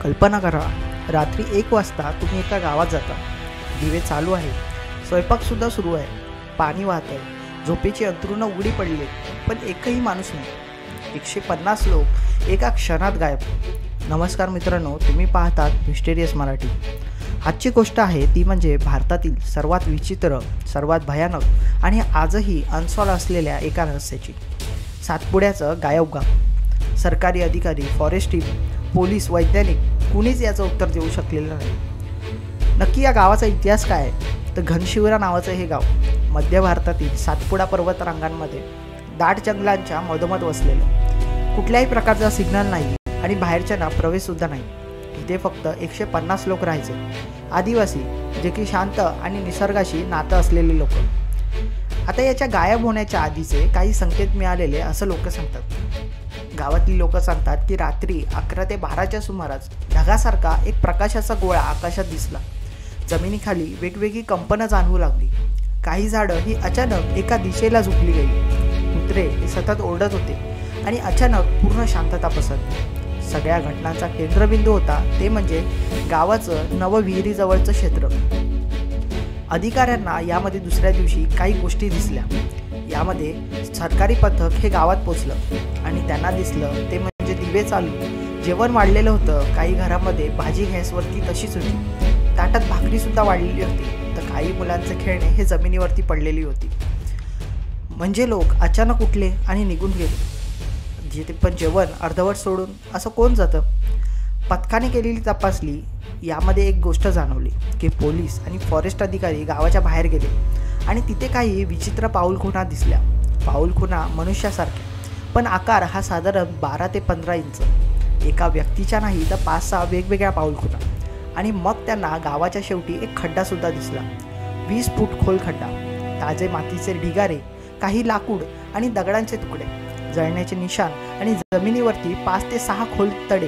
कल्पना करा, रात्री 1 वाजता तुम्ही एका गावात जाता. दिवे चालू आहे, स्वयंपाकसुद्धा सुरू आहे, पाणी वाहत आहे, झोपेची अंथरुणं उघडी पडली आहेत, पण एकही माणूस नाही. 150 लोक एका क्षणात गायब. नमस्कार मित्रांनो, तुम्ही पाहतात मिस्टेरियस मराठी. आजची गोष्ट आहे ती म्हणजे भारतातील सर्वात विचित्र, सर्वात भयानक आणि आजही अनसॉल्व असलेल्या एका रहस्याची. सातपुड्याचं गायब गाव. सरकारी अधिकारी, फॉरेस्ट टीम, पोलीस, वैज्ञानिक कुणीच याचं उत्तर देऊ शकलेलं नाही. नक्की या गावाचा इतिहास काय आहे? तर घनशिवरा नावाचं हे गाव मध्य भारतातील सातपुडा पर्वतरांगांमध्ये दाट जंगलांच्या मधोमध वसलेलं. कुठल्याही प्रकारचा सिग्नल नाही आणि बाहेरच्यांना प्रवेशसुद्धा नाही. तिथे फक्त 150 लोक राहायचे. आदिवासी, जे की शांत आणि निसर्गाशी नातं असलेले लोक. आता याच्या गायब होण्याच्या आधीचे काही संकेत मिळालेले असं लोक सांगतात. गावातली लोक सांगतात की रात्री 11 ते 12च्या सुमारास ढगासारखा एक प्रकाशाचा गोळा आकाशात दिसला. जमिनीखाली वेगवेगळी कंपनं जाणवू लागली. काही झाडं ही अचानक एका दिशेला झुकली गेली. कुत्रे हे सतत ओरडत होते आणि अचानक पूर्ण शांतता पसरली. सगळ्या घटनांचा केंद्रबिंदू होता ते म्हणजे गावाचं नवविहिरीजवळचं क्षेत्र. अधिकाऱ्यांना यामध्ये दुसऱ्या दिवशी काही गोष्टी दिसल्या. यामध्ये सरकारी पथक हे गावात पोचलं आणि त्यांना दिसलं ते म्हणजे दिवे चालू, जेवण वाढलेलं होतं. काही घरामध्ये भाजी गॅसवरती तशीच होती. ताटात भाकरीसुद्धा वाढलेली होती. तर काही मुलांचे खेळणे हे जमिनीवरती पडलेली होती. म्हणजे लोक अचानक उठले आणि निघून गेले. जिथे पण जेवण अर्धवट सोडून असं कोण जातं? पथकाने केलेली तपासली यामध्ये एक गोष्ट जाणवली की पोलीस आणि फॉरेस्ट अधिकारी गावाच्या बाहेर गेले आणि तिथे काही विचित्र पाऊलखुणा दिसल्या. पाऊलखुणा मनुष्यासारख्या, पण आकार हा साधारण 12 ते 15 इंच. एका व्यक्तीच्या नाही तर 5-6 वेगवेगळ्या पाऊलखुणा. आणि मग त्यांना गावाच्या शेवटी एक खड्डासुद्धा दिसला. 20 फूट खोल खड्डा, ताजे मातीचे ढिगारे, काही लाकूड आणि दगडांचे तुकडे, जळण्याचे निशाण आणि जमिनीवरती 5 ते 6 खोल तडे.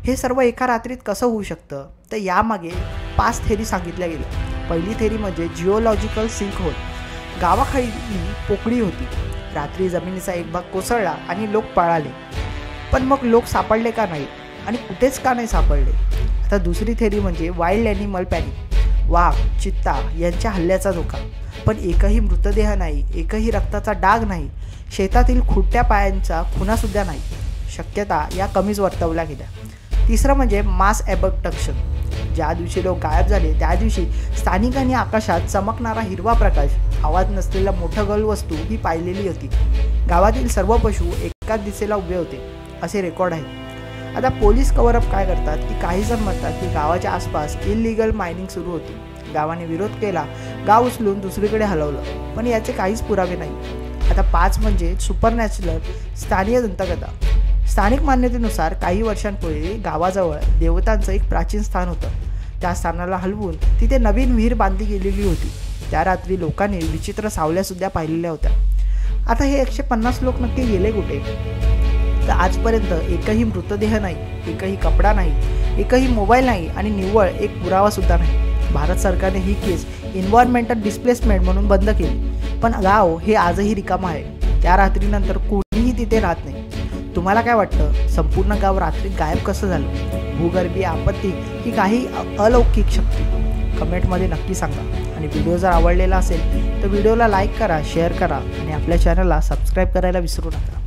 हे सर्व एका रात्रीत कसं होऊ शकतं? तर यामागे 5 थेरी सांगितल्या गेल्या. पहिली थेरी म्हणजे जिओलॉजिकल सिंक होल. गावाखाली पोकळी होती. रात्री जमिनीचा एक भाग कोसळला आणि लोक पळाले. पण मग लोक सापडले का नाही आणि कुठेच का नाही सापडले? आता दुसरी थेरी म्हणजे वाईल्ड ॲनिमल पॅनिक. वाघ, चित्ता यांच्या हल्ल्याचा धोका. पण एकही मृतदेह नाही, एकही रक्ताचा डाग नाही, शेतातील खुट्ट्या पायांचा खुणासुद्धा नाही. शक्यता या कमीच वर्तवल्या गेल्या. तिसरं म्हणजे मास ॲबडक्शन. ज्या दिवशी लोक गायब झाले त्या दिवशी स्थानिकांनी आकाशात चमकणारा हिरवा प्रकाश, आवाज नसलेला मोठं गल वस्तू ही पाहिलेली होती. गावातील सर्व पशु एकाच दिशेला उभे होते असे रेकॉर्ड आहेत. आता पोलीस कव्हरअप काय करतात की काही जण म्हणतात की गावाच्या आसपास इलिगल मायनिंग सुरू होती. गावाने विरोध केला, गाव उचलून दुसरीकडे हलवलं, पण याचे काहीच पुरावे नाही. आता 5 म्हणजे सुपरनॅचरल स्थानीय दंतकथा. स्थानिक मान्यतेनुसार काही वर्षांपूर्वी गावाजवळ देवतांचं एक प्राचीन स्थान होतं. त्या स्थानाला हलवून तिथे नवीन विहीर बांधली गेलेली होती. त्या रात्री लोकांनी विचित्र सावल्यासुद्धा पाहिलेल्या होत्या. आता हे 150 लोक नक्की गेले कुठे? तर आजपर्यंत एकही मृतदेह नाही, एकही कपडा नाही, एकही मोबाईल नाही आणि निव्वळ एक पुरावासुद्धा नाही. भारत सरकारने ही केस एन्व्हायरमेंटल डिस्प्लेसमेंट म्हणून बंद केली. पण गाव हे आजही रिकामं आहे. त्या रात्रीनंतर कोणीही तिथे राहत नाही. तुम्हाला काय वाटतं? संपूर्ण गाव रात्री गायब कसं झालं? भूगर्भीय आपत्ती की काही अलौकिक शक्ती? कमेंटमध्ये नक्की सांगा. आणि व्हिडिओ जर आवडलेला असेल तर व्हिडिओला लाईक करा, शेअर करा आणि आपल्या चॅनलला सबस्क्राईब करायला विसरू नका.